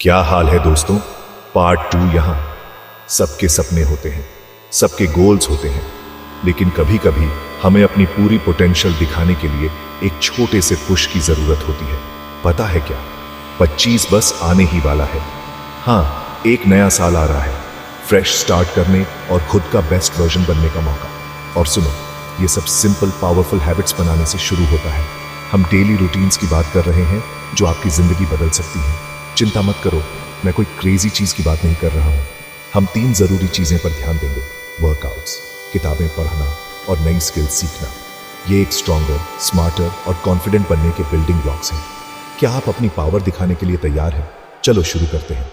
क्या हाल है दोस्तों। पार्ट 2 यहां। सबके सपने होते हैं, सबके गोल्स होते हैं, लेकिन कभी कभी हमें अपनी पूरी पोटेंशियल दिखाने के लिए एक छोटे से पुश की जरूरत होती है। पता है क्या, 25 बस आने ही वाला है। हाँ, एक नया साल आ रहा है, फ्रेश स्टार्ट करने और खुद का बेस्ट वर्जन बनने का मौका। और सुनो, ये सब सिंपल पावरफुल हैबिट्स बनाने से शुरू होता है। हम डेली रूटीन्स की बात कर रहे हैं जो आपकी जिंदगी बदल सकती है। चिंता मत करो, मैं कोई क्रेजी चीज की बात नहीं कर रहा हूं। हम 3 जरूरी चीजें पर ध्यान देंगे: वर्कआउट्स, किताबें पढ़ना और नई स्किल्स सीखना। ये एक स्ट्रॉन्गर, स्मार्टर और कॉन्फिडेंट बनने के बिल्डिंग ब्लॉक्स हैं। क्या आप अपनी पावर दिखाने के लिए तैयार हैं? चलो शुरू करते हैं।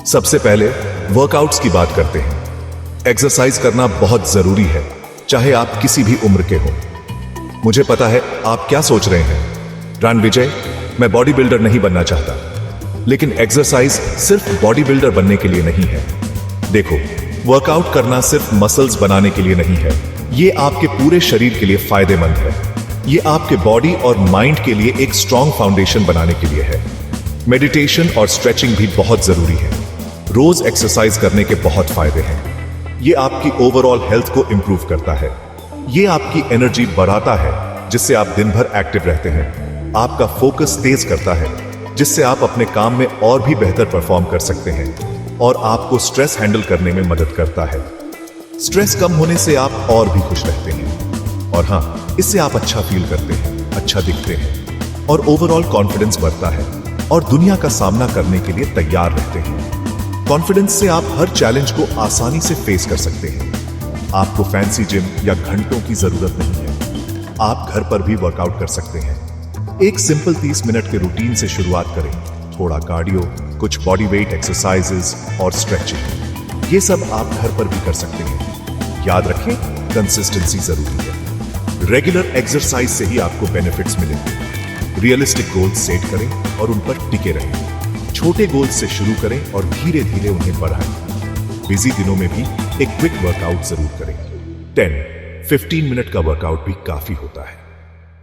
सबसे पहले वर्कआउट्स की बात करते हैं। एक्सरसाइज करना बहुत जरूरी है, चाहे आप किसी भी उम्र के हो। मुझे पता है आप क्या सोच रहे हैं, रणविजय, मैं बॉडी बिल्डर नहीं बनना चाहता। लेकिन एक्सरसाइज सिर्फ बॉडी बिल्डर बनने के लिए नहीं है। देखो, वर्कआउट करना सिर्फ मसल्स बनाने के लिए नहीं है, ये आपके पूरे शरीर के लिए फायदेमंद है। ये आपके बॉडी और माइंड के लिए एक स्ट्रॉन्ग फाउंडेशन बनाने के लिए है। मेडिटेशन और स्ट्रेचिंग भी बहुत जरूरी है। रोज एक्सरसाइज करने के बहुत फायदे हैं। ये आपकी ओवरऑल हेल्थ को इंप्रूव करता है। ये आपकी एनर्जी बढ़ाता है, जिससे आप दिन भर एक्टिव रहते हैं। आपका फोकस तेज करता है, जिससे आप अपने काम में और भी बेहतर परफॉर्म कर सकते हैं। और आपको स्ट्रेस हैंडल करने में मदद करता है। स्ट्रेस कम होने से आप और भी खुश रहते हैं। और हाँ, इससे आप अच्छा फील करते हैं, अच्छा दिखते हैं और ओवरऑल कॉन्फिडेंस बढ़ता है और दुनिया का सामना करने के लिए तैयार रहते हैं। कॉन्फिडेंस से आप हर चैलेंज को आसानी से फेस कर सकते हैं। आपको फैंसी जिम या घंटों की जरूरत नहीं है, आप घर पर भी वर्कआउट कर सकते हैं। एक सिंपल 30 मिनट के रूटीन से शुरुआत करें। थोड़ा कार्डियो, कुछ बॉडी वेट एक्सरसाइजेस और स्ट्रेचिंग, ये सब आप घर पर भी कर सकते हैं। याद रखें, कंसिस्टेंसी जरूरी है। रेगुलर एक्सरसाइज से ही आपको बेनिफिट्स मिलेंगे। रियलिस्टिक गोल्स सेट करें और उन पर टिके रहें। छोटे गोल्स से शुरू करें और धीरे धीरे उन्हें बढ़ाएं। बिजी दिनों में भी एक क्विक वर्कआउट जरूर करें। 10-15 मिनट का वर्कआउट भी काफी होता है।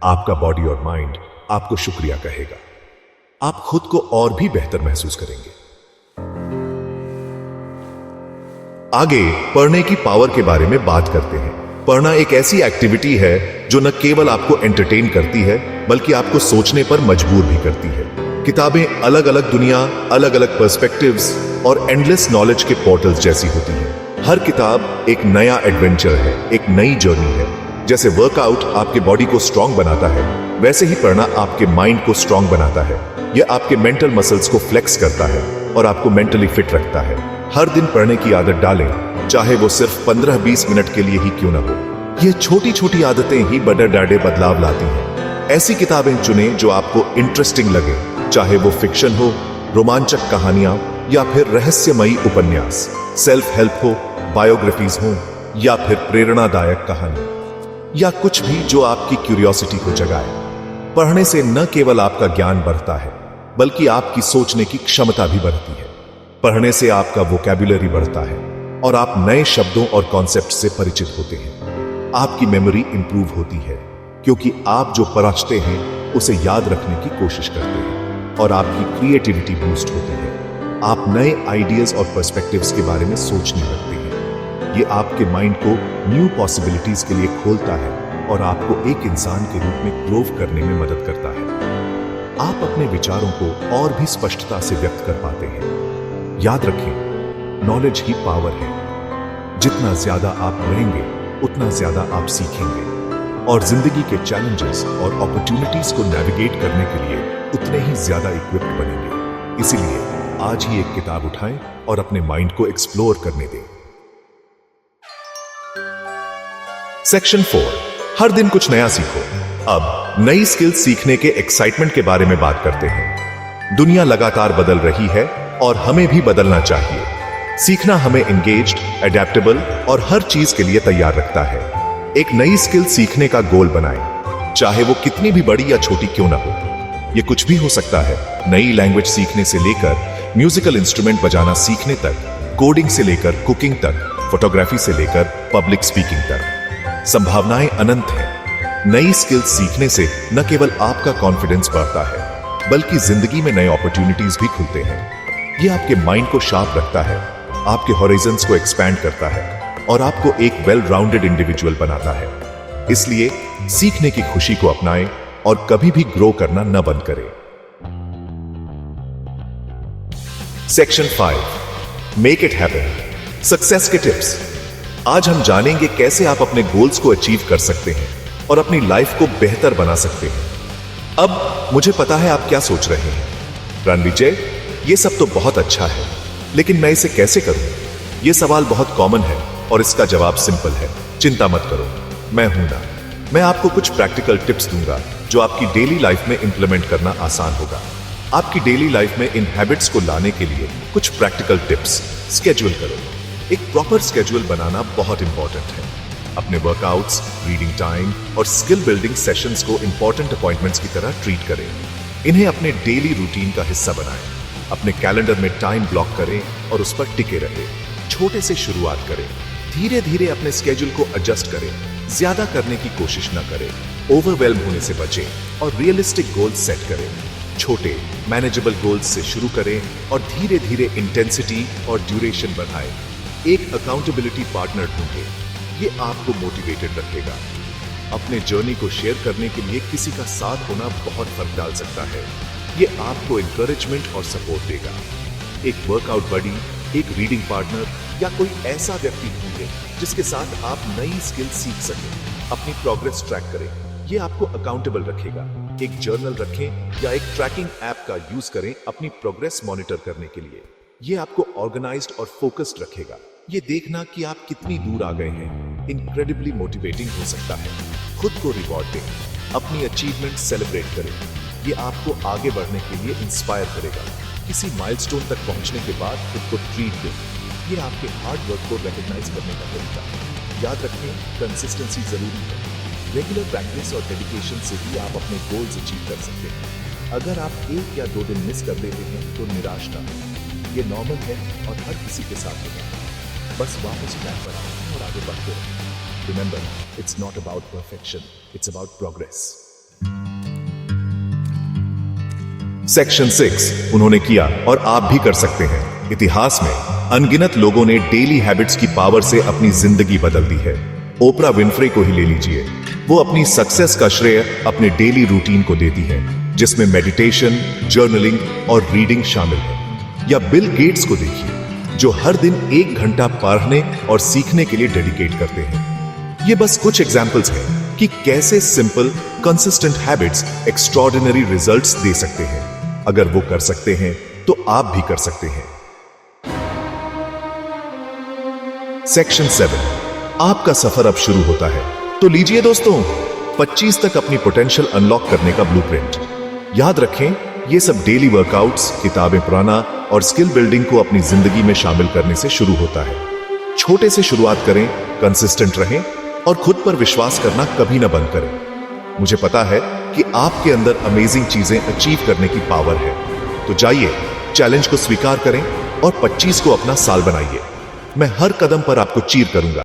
आपका बॉडी और माइंड आपको शुक्रिया कहेगा। आप खुद को और भी बेहतर महसूस करेंगे। आगे पढ़ने की पावर के बारे में बात करते हैं। पढ़ना एक ऐसी एक्टिविटी है जो न केवल आपको एंटरटेन करती है, बल्कि आपको सोचने पर मजबूर भी करती है। किताबें अलग अलग दुनिया, अलग अलग पर्सपेक्टिव्स और एंडलेस नॉलेज के पोर्टल्स जैसी होती हैं। हर किताब एक नया एडवेंचर है, एक नई जर्नी है। जैसे वर्कआउट आपके बॉडी को स्ट्रांग बनाता है, वैसे ही पढ़ना आपके माइंड को स्ट्रांग बनाता है। यह आपके मेंटल मसल्स को फ्लेक्स करता है और आपको मेंटली फिट रखता है। हर दिन पढ़ने की आदत डालें, चाहे वो सिर्फ 15-20 मिनट के लिए ही क्यों ना हो। ये छोटी छोटी आदतें ही बड़े बदलाव लाती हैं। ऐसी किताबें चुनें जो आपको इंटरेस्टिंग लगे, चाहे वो फिक्शन हो, रोमांचक कहानियां या फिर रहस्यमयी उपन्यास, सेल्फ हेल्प हो, बायोग्राफीज हो या फिर प्रेरणादायक कहानी, या कुछ भी जो आपकी क्यूरियोसिटी को जगाए। पढ़ने से न केवल आपका ज्ञान बढ़ता है, बल्कि आपकी सोचने की क्षमता भी बढ़ती है। पढ़ने से आपका वोकैबुलरी बढ़ता है और आप नए शब्दों और कॉन्सेप्ट से परिचित होते हैं। आपकी मेमोरी इंप्रूव होती है, क्योंकि आप जो पढ़ते हैं उसे याद रखने की कोशिश करते हैं। और आपकी क्रिएटिविटी बूस्ट होती है। आप नए आइडियाज और पर्सपेक्टिव्स के बारे में सोचने लगते हैं। ये आपके माइंड को न्यू पॉसिबिलिटीज के लिए खोलता है और आपको एक इंसान के रूप में ग्रो करने में मदद करता है। आप अपने विचारों को और भी स्पष्टता से व्यक्त कर पाते हैं। याद रखें, नॉलेज ही पावर है। जितना ज्यादा आप पढ़ेंगे, उतना ज्यादा आप सीखेंगे और जिंदगी के चैलेंजेस और अपॉर्चुनिटीज को नेविगेट करने के लिए उतने ही ज्यादा इक्विप्ड बनेंगे। इसीलिए आज ही एक किताब उठाएं और अपने माइंड को एक्सप्लोर करने दें। सेक्शन 4, हर दिन कुछ नया सीखो। अब नई स्किल्स सीखने के एक्साइटमेंट के बारे में बात करते हैं। दुनिया लगातार बदल रही है और हमें भी बदलना चाहिए। सीखना हमें एंगेज्ड, एडेप्टेबल और हर चीज के लिए तैयार रखता है। एक नई स्किल सीखने का गोल बनाएं, चाहे वो कितनी भी बड़ी या छोटी क्यों ना हो। ये कुछ भी हो सकता है, नई लैंग्वेज सीखने से लेकर म्यूजिकल इंस्ट्रूमेंट बजाना सीखने तक, कोडिंग से लेकर कुकिंग तक, फोटोग्राफी से लेकर पब्लिक स्पीकिंग तक। संभावनाएं अनंत हैं। नई स्किल्स सीखने से न केवल आपका कॉन्फिडेंस बढ़ता है, बल्कि जिंदगी में नए अपॉर्चुनिटीज भी खुलते हैं। ये आपके माइंड को शार्प रखता है, आपके हॉरिजन्स को एक्सपैंड करता है और आपको एक वेल राउंडेड इंडिविजुअल बनाता है। इसलिए सीखने की खुशी को अपनाएं और कभी भी ग्रो करना न बंद करें। Section 5, make it happen, success के टिप्स। आज हम जानेंगे कैसे आप अपने गोल्स को अचीव कर सकते हैं और अपनी लाइफ को बेहतर बना सकते हैं। अब मुझे पता है आप क्या सोच रहे हैं, रणविजय, ये सब तो बहुत अच्छा है, लेकिन मैं इसे कैसे करूं? यह सवाल बहुत कॉमन है और इसका जवाब सिंपल है। चिंता मत करो, मैं हूं ना। मैं आपको कुछ प्रैक्टिकल टिप्स दूंगा जो आपकी डेली लाइफ में इंप्लीमेंट करना आसान होगा। आपकी डेली लाइफ में इन हैबिट्स को लाने के लिए कुछ प्रैक्टिकल टिप्स। स्केड्यूल करो। एक प्रॉपर स्केड्यूल बनाना बहुत इंपॉर्टेंट है। अपने वर्कआउट्स, रीडिंग टाइम और स्किल बिल्डिंग सेशंस को इंपॉर्टेंट अपॉइंटमेंट्स की तरह ट्रीट करें। इन्हें अपने डेली रूटीन का हिस्सा बनाएं। अपने कैलेंडर में टाइम ब्लॉक करें और उस पर टिके रहें। छोटे से शुरुआत करें, धीरे धीरे अपने स्केड्यूल को एडजस्ट करें। ज्यादा करने की कोशिश न करें, ओवरवेल्म होने से बचें और रियलिस्टिक गोल्स सेट करें। छोटे मैनेजेबल गोल्स से शुरू करें और धीरे धीरे इंटेंसिटी और ड्यूरेशन बढ़ाएं। एक अकाउंटेबिलिटी पार्टनर ढूंढें, ये आपको मोटिवेटेड रखेगा। अपने जर्नी को शेयर करने के लिए किसी का साथ होना बहुत फर्क डाल सकता है। ये आपको इंकरेजमेंट और सपोर्ट देगा। एक वर्कआउट बडी, एक रीडिंग पार्टनर या कोई ऐसा व्यक्ति ढूंढें जिसके साथ आप नई स्किल सीख सकें। अपनी प्रोग्रेस ट्रैक करें, ये आपको अकाउंटेबल रखेगा। एक जर्नल रखें या एक ट्रैकिंग ऐप का यूज करें अपनी प्रोग्रेस मॉनिटर करने के लिए। ये आपको ऑर्गेनाइज्ड और फोकस्ड रखेगा। ये देखना कि आप कितनी दूर आ गए हैं इनक्रेडिबली मोटिवेटिंग हो सकता है। खुद को रिवॉर्ड दें, अपनी अचीवमेंट सेलिब्रेट करें। ये आपको आगे बढ़ने के लिए इंस्पायर करेगा। किसी माइलस्टोन तक पहुंचने के बाद खुद को ट्रीट दें। ये आपके हार्ड वर्क को रिकॉग्नाइज करने का तरीका है। याद रखें, कंसिस्टेंसी जरूरी है। रेगुलर प्रैक्टिस और डेडिकेशन से भी आप अपने गोल्स अचीव कर सकते हैं। अगर आप 1 या 2 दिन मिस कर देते हैं तो निराश ना हो। ये नॉर्मल है और हर किसी के साथ होता है। बस वापस ट्रैक पर आओ और आगे बढ़ते रहें। Remember, it's not about perfection, it's about progress. Section 6, उन्होंने किया और आप भी कर सकते हैं। इतिहास में अनगिनत लोगों ने डेली हैबिट्स की पावर से अपनी जिंदगी बदल दी है। ओपरा विनफ्रे को ही ले लीजिए, वो अपनी सक्सेस का श्रेय अपने डेली रूटीन को देती है, जिसमें मेडिटेशन, जर्नलिंग और रीडिंग शामिल है। या बिल गेट्स को देखिए, जो हर दिन 1 घंटा पढ़ने और सीखने के लिए डेडिकेट करते हैं। ये बस कुछ एग्जाम्पल्स हैं कि कैसे simple, consistent habits extraordinary results दे सकते हैं। अगर वो कर सकते हैं तो आप भी कर सकते हैं। सेक्शन 7, आपका सफर अब शुरू होता है। तो लीजिए दोस्तों, 25 तक अपनी पोटेंशियल अनलॉक करने का ब्लूप्रिंट। याद रखें, ये सब डेली वर्कआउट्स, किताबें पढ़ना और स्किल बिल्डिंग को अपनी जिंदगी में शामिल करने से शुरू होता है। छोटे से शुरुआत करें, कंसिस्टेंट रहें और खुद पर विश्वास करना कभी ना बंद करें। मुझे पता है कि आपके अंदर अमेजिंग चीजें अचीव करने की पावर है। तो जाइए, चैलेंज को स्वीकार करें और 25 को अपना साल बनाइए। मैं हर कदम पर आपको चीर करूंगा।